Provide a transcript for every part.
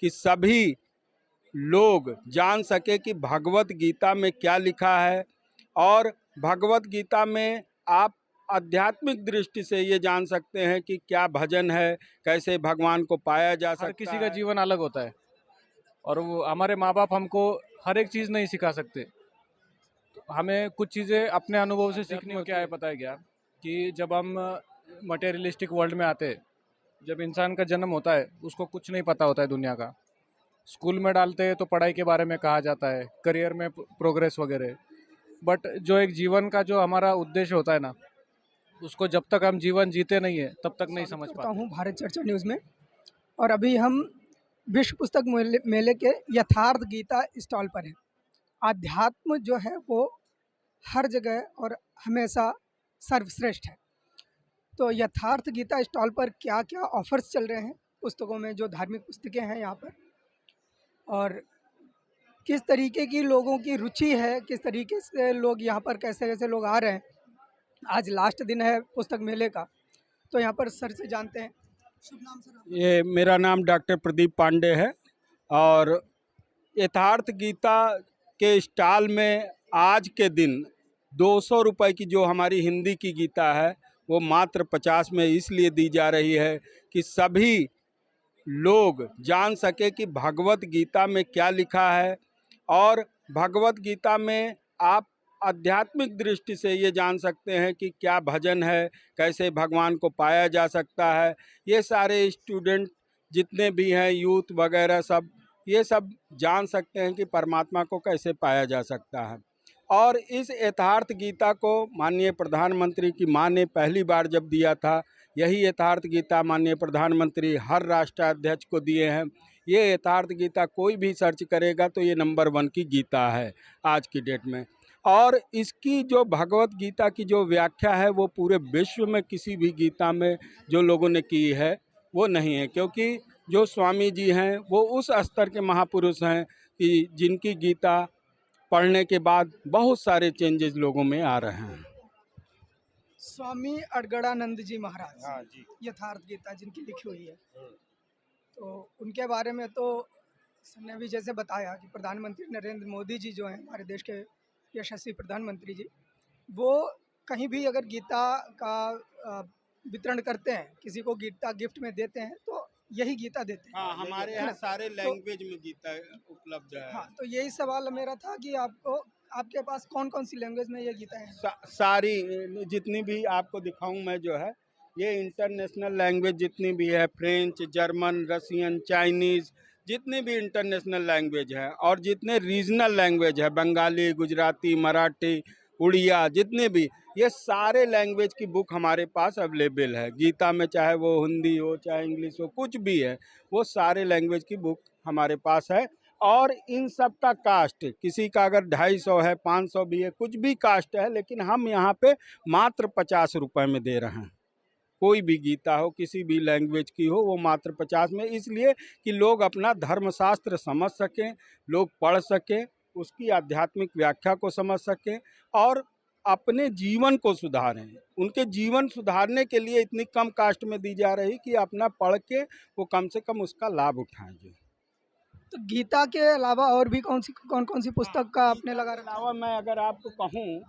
कि सभी लोग जान सके कि भगवत गीता में क्या लिखा है, और भगवत गीता में आप आध्यात्मिक दृष्टि से ये जान सकते हैं कि क्या भजन है, कैसे भगवान को पाया जा सकता है। हर किसी का जीवन अलग होता है और वो हमारे माँ बाप हमको हर एक चीज़ नहीं सिखा सकते। तो हमें कुछ चीज़ें अपने अनुभव से सीखनी होती है। क्या है पता है क्या, कि जब हम मटेरियलिस्टिक वर्ल्ड में आते हैं, जब इंसान का जन्म होता है उसको कुछ नहीं पता होता है दुनिया का। स्कूल में डालते हैं तो पढ़ाई के बारे में कहा जाता है, करियर में प्रोग्रेस वगैरह। बट जो एक जीवन का जो हमारा उद्देश्य होता है ना, उसको जब तक हम जीवन जीते नहीं है तब तक नहीं समझ करता पाते। हूँ भारत चर्चा न्यूज़ में। और अभी हम विश्व पुस्तक मेले के यथार्थ गीता स्टॉल पर हैं। आध्यात्म जो है वो हर जगह और हमेशा सर्वश्रेष्ठ है। तो यथार्थ गीता स्टॉल पर क्या क्या ऑफर्स चल रहे हैं पुस्तकों में, जो धार्मिक पुस्तकें हैं यहाँ पर, और किस तरीके की लोगों की रुचि है, किस तरीके से लोग यहाँ पर कैसे कैसे लोग आ रहे हैं। आज लास्ट दिन है पुस्तक मेले का, तो यहाँ पर सर से जानते हैं। शुभ नाम सर आपका? ये मेरा नाम डॉक्टर प्रदीप पांडे है, और यथार्थ गीता के स्टॉल में आज के दिन 200 रुपये की जो हमारी हिंदी की गीता है वो मात्र 50 में इसलिए दी जा रही है कि सभी लोग जान सके कि भगवत गीता में क्या लिखा है, और भगवत गीता में आप आध्यात्मिक दृष्टि से ये जान सकते हैं कि क्या भजन है, कैसे भगवान को पाया जा सकता है। ये सारे स्टूडेंट जितने भी हैं, यूथ वगैरह सब, ये सब जान सकते हैं कि परमात्मा को कैसे पाया जा सकता है। और इस यथार्थ गीता को माननीय प्रधानमंत्री की मां ने पहली बार जब दिया था, यही यथार्थ गीता माननीय प्रधानमंत्री हर राष्ट्राध्यक्ष को दिए हैं। ये यथार्थ गीता कोई भी सर्च करेगा तो ये नंबर 1 की गीता है आज की डेट में। और इसकी जो भगवत गीता की जो व्याख्या है वो पूरे विश्व में किसी भी गीता में जो लोगों ने की है वो नहीं है, क्योंकि जो स्वामी जी हैं वो उस स्तर के महापुरुष हैं कि जिनकी गीता पढ़ने के बाद बहुत सारे चेंजेस लोगों में आ रहे हैं। स्वामी अड़गड़ानंद जी महाराज, हाँ जी। यथार्थ गीता जिनकी लिखी हुई है, तो उनके बारे में तो सर ने भी जैसे बताया कि प्रधानमंत्री नरेंद्र मोदी जी जो हैं हमारे देश के यशस्वी प्रधानमंत्री जी, वो कहीं भी अगर गीता का वितरण करते हैं, किसी को गीता गिफ्ट में देते हैं, तो यही गीता देते हैं। हाँ, हमारे है यहाँ ना? सारे लैंग्वेज में गीता उपलब्ध है। हाँ, तो यही सवाल मेरा था कि आपको, आपके पास कौन कौन सी लैंग्वेज में ये गीता है? सारी जितनी भी आपको दिखाऊं मैं जो है, ये इंटरनेशनल लैंग्वेज जितनी भी है, फ्रेंच, जर्मन, रसियन, चाइनीज़, जितनी भी इंटरनेशनल लैंग्वेज है, और जितने रीजनल लैंग्वेज है, बंगाली, गुजराती, मराठी, उड़िया, जितने भी, ये सारे लैंग्वेज की बुक हमारे पास अवेलेबल है गीता में। चाहे वो हिंदी हो, चाहे इंग्लिश हो, कुछ भी है, वो सारे लैंग्वेज की बुक हमारे पास है। और इन सब का कास्ट, किसी का अगर 250 है, 500 भी है, कुछ भी कास्ट है, लेकिन हम यहाँ पे मात्र 50 रुपए में दे रहे हैं। कोई भी गीता हो, किसी भी लैंग्वेज की हो, वो मात्र 50 में, इसलिए कि लोग अपना धर्मशास्त्र समझ सकें, लोग पढ़ सकें, उसकी आध्यात्मिक व्याख्या को समझ सकें, और अपने जीवन को सुधारें। उनके जीवन सुधारने के लिए इतनी कम कास्ट में दी जा रही कि अपना पढ़ के वो कम से कम उसका लाभ उठाएं। तो गीता के अलावा और भी कौन कौन सी पुस्तक का आपने लगा रखा? अलावा मैं अगर आपको कहूँ,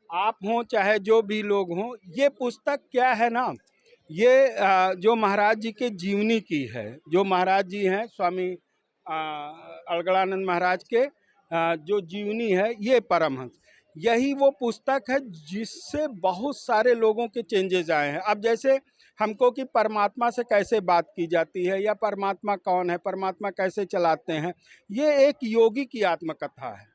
आप हों चाहे जो भी लोग हों, ये पुस्तक क्या है ना, ये जो महाराज जी के जीवनी की है, जो महाराज जी हैं स्वामी अड़गड़ानंद महाराज के जो जीवनी है, ये परमहंस, यही वो पुस्तक है जिससे बहुत सारे लोगों के चेंजेस आए हैं। अब जैसे हमको कि परमात्मा से कैसे बात की जाती है, या परमात्मा कौन है, परमात्मा कैसे चलाते हैं, ये एक योगी की आत्मकथा है।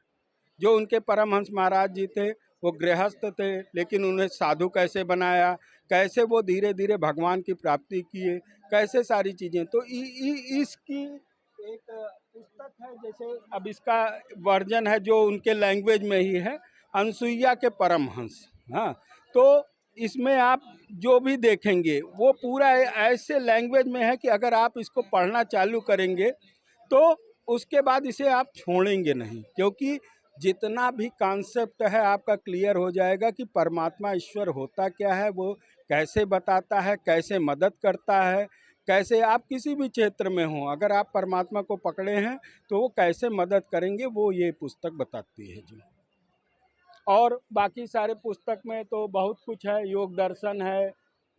जो उनके परमहंस महाराज जी थे, वो गृहस्थ थे, लेकिन उन्हें साधु कैसे बनाया, कैसे वो धीरे धीरे भगवान की प्राप्ति किए, कैसे सारी चीज़ें। तो इसकी एक पुस्तक है, जैसे अब इसका वर्जन है जो उनके लैंग्वेज में ही है, अनसुईया के परमहंस। हाँ, तो इसमें आप जो भी देखेंगे वो पूरा ऐसे लैंग्वेज में है कि अगर आप इसको पढ़ना चालू करेंगे तो उसके बाद इसे आप छोड़ेंगे नहीं, क्योंकि जितना भी कॉन्सेप्ट है आपका क्लियर हो जाएगा कि परमात्मा ईश्वर होता क्या है, वो कैसे बताता है, कैसे मदद करता है, कैसे आप किसी भी क्षेत्र में हों, अगर आप परमात्मा को पकड़े हैं तो वो कैसे मदद करेंगे, वो ये पुस्तक बताती है जी। और बाकी सारे पुस्तक में तो बहुत कुछ है, योग दर्शन है,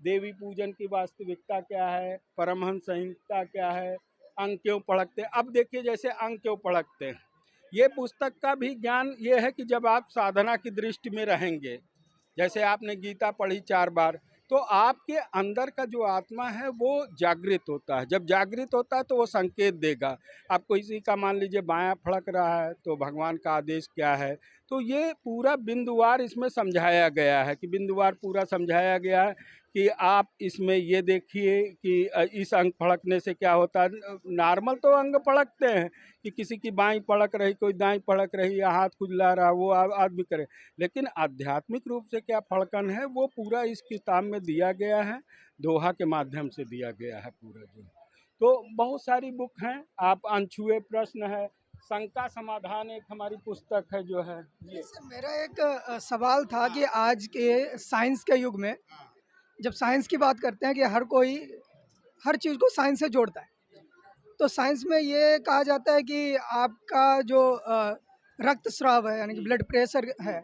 देवी पूजन की वास्तविकता क्या है, परमहंस संहिता क्या है, अंग क्यों पढ़कते हैं। अब देखिए जैसे अंग क्यों पढ़कते हैं, ये पुस्तक का भी ज्ञान ये है कि जब आप साधना की दृष्टि में रहेंगे, जैसे आपने गीता पढ़ी 4 बार, तो आपके अंदर का जो आत्मा है वो जागृत होता है। जब जागृत होता है तो वो संकेत देगा। आपको इसी का मान लीजिए बायां फड़क रहा है तो भगवान का आदेश क्या है। तो ये पूरा बिंदुवार इसमें समझाया गया है, कि बिंदुवार पूरा समझाया गया है कि आप इसमें ये देखिए कि इस अंग फड़कने से क्या होता है। नॉर्मल तो अंग फड़कते हैं कि किसी की बाईं पड़क रही, कोई दाईं पड़क रही, या हाथ खुजला रहा, वो आदमी करे। लेकिन आध्यात्मिक रूप से क्या फड़कन है वो पूरा इस किताब में दिया गया है, दोहा के माध्यम से दिया गया है पूरा जो। तो बहुत सारी बुक हैं, आप अनछुए प्रश्न है, शंका समाधान एक हमारी पुस्तक है जो है ये। सर मेरा एक सवाल था कि आज के साइंस के युग में जब साइंस की बात करते हैं कि हर कोई हर चीज़ को साइंस से जोड़ता है, तो साइंस में ये कहा जाता है कि आपका जो रक्तस्राव है यानी कि ब्लड प्रेशर है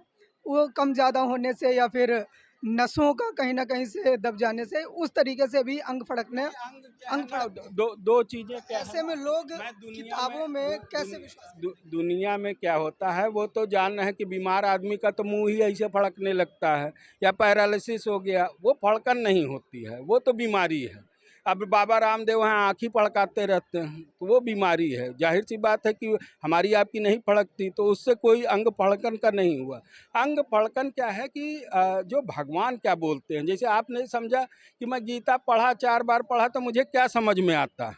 वो कम ज़्यादा होने से या फिर नसों का कहीं ना कहीं से दब जाने से उस तरीके से भी अंग फड़कने अंग फड़कते हैं। दो चीजें क्या ऐसे है, में लोग मैं दुनिया किताबों में कैसे दुन- विश्वास करते दुनिया में क्या होता है वो तो जान रहे हैं कि बीमार आदमी का तो मुंह ही ऐसे फड़कने लगता है, या पैरालिसिस हो गया, वो फड़कन नहीं होती है, वो तो बीमारी है। अब बाबा रामदेव हैं आँख ही फड़काते रहते हैं, तो वो बीमारी है। जाहिर सी बात है कि हमारी आपकी नहीं फड़कती, तो उससे कोई अंग फड़कन का नहीं हुआ। अंग फड़कन क्या है कि जो भगवान क्या बोलते हैं, जैसे आपने समझा कि मैं गीता पढ़ा 4 बार पढ़ा तो मुझे क्या समझ में आता,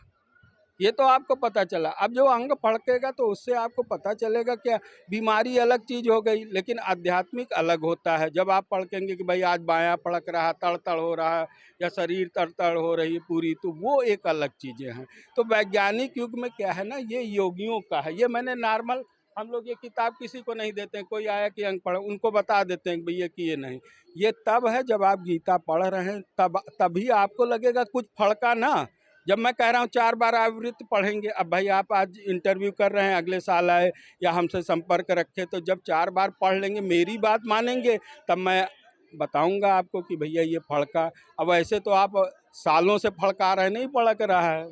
ये तो आपको पता चला। अब जो अंग फड़केगा तो उससे आपको पता चलेगा क्या, बीमारी अलग चीज़ हो गई, लेकिन आध्यात्मिक अलग होता है। जब आप पढ़केंगे कि भाई आज बायां फड़क रहा है, तड़तड़ हो रहा है, या शरीर तड़तड़ हो रही है पूरी, तो वो एक अलग चीज़ें हैं। तो वैज्ञानिक युग में क्या है ना, ये योगियों का है। ये मैंने नॉर्मल, हम लोग ये किताब किसी को नहीं देते हैं, कोई आया कि अंग पढ़, उनको बता देते हैं कि भैया कि ये नहीं। ये तब है जब आप गीता पढ़ रहे हैं, तभी आपको लगेगा कुछ फड़का ना। जब मैं कह रहा हूँ 4 बार आवृत्ति पढ़ेंगे, अब भाई आप आज इंटरव्यू कर रहे हैं, अगले साल आए या हमसे संपर्क रखे, तो जब 4 बार पढ़ लेंगे, मेरी बात मानेंगे, तब मैं बताऊंगा आपको कि भैया ये फड़का। अब ऐसे तो आप सालों से फड़का रहे, नहीं फड़क रहा है।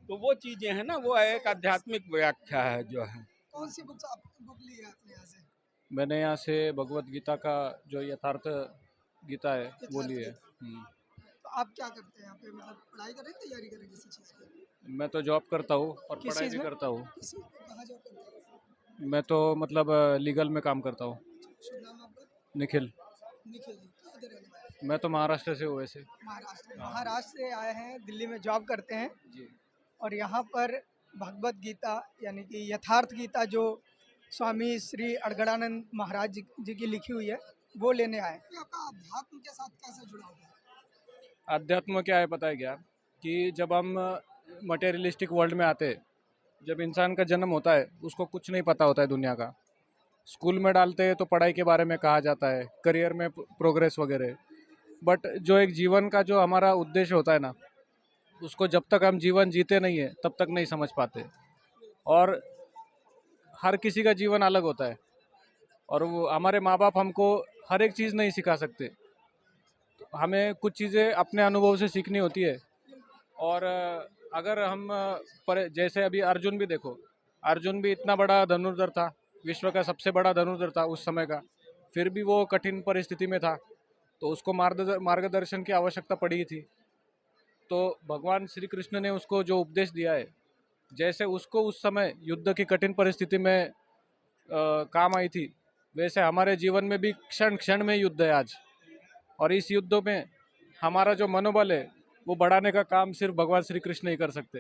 तो वो चीज़ें हैं ना, वो एक आध्यात्मिक व्याख्या है जो है। कौन सी बुक ली है आपने यहाँ से? मैंने यहाँ से भगवत गीता का जो यथार्थ गीता है वो ली है। तो आप क्या करते हैं यहाँ पे, मतलब पढ़ाई कर रहे हैं, तैयारी कर रहे हैं किसी चीज़ की? मैं तो जॉब करता हूँ और किस पढ़ाई चीज़ भी में? करता हूँ। कहाँ जॉब करते हैं? मैं तो मतलब लीगल में काम करता हूँ। शुभ नाम आपका? निखिल। निखिल जी, कहाँ के रहने वाले हैं? मैं तो महाराष्ट्र से हूँ वैसे। महाराष्ट्र से आए हैं, दिल्ली में जॉब करते हैं जी। और यहाँ पर भगवत गीता यानी कि यथार्थ गीता जो स्वामी श्री अड़गड़ानंद महाराज जी की लिखी हुई है वो लेने आए। आपका अध्यात्म के साथ कैसे जुड़ा हुआ है? अध्यात्म क्या है पता है क्या, कि जब हम मटेरियलिस्टिक वर्ल्ड में आते हैं, जब इंसान का जन्म होता है उसको कुछ नहीं पता होता है दुनिया का। स्कूल में डालते हैं तो पढ़ाई के बारे में कहा जाता है, करियर में प्रोग्रेस वगैरह। बट जो एक जीवन का जो हमारा उद्देश्य होता है ना, उसको जब तक हम जीवन जीते नहीं है तब तक नहीं समझ पाते। और हर किसी का जीवन अलग होता है, और वो हमारे माँ बाप हमको हर एक चीज़ नहीं सिखा सकते। तो हमें कुछ चीज़ें अपने अनुभव से सीखनी होती है। और अगर हम पर जैसे अभी अर्जुन भी देखो, अर्जुन भी इतना बड़ा धनुर्धर था, विश्व का सबसे बड़ा धनुर्धर था उस समय का, फिर भी वो कठिन परिस्थिति में था, तो उसको मार्गदर्शन की आवश्यकता पड़ी थी। तो भगवान श्री कृष्ण ने उसको जो उपदेश दिया है, जैसे उसको उस समय युद्ध की कठिन परिस्थिति में काम आई थी, वैसे हमारे जीवन में भी क्षण क्षण में युद्ध है आज। और इस युद्ध में हमारा जो मनोबल है वो बढ़ाने का काम सिर्फ भगवान श्री कृष्ण ही कर सकते हैं।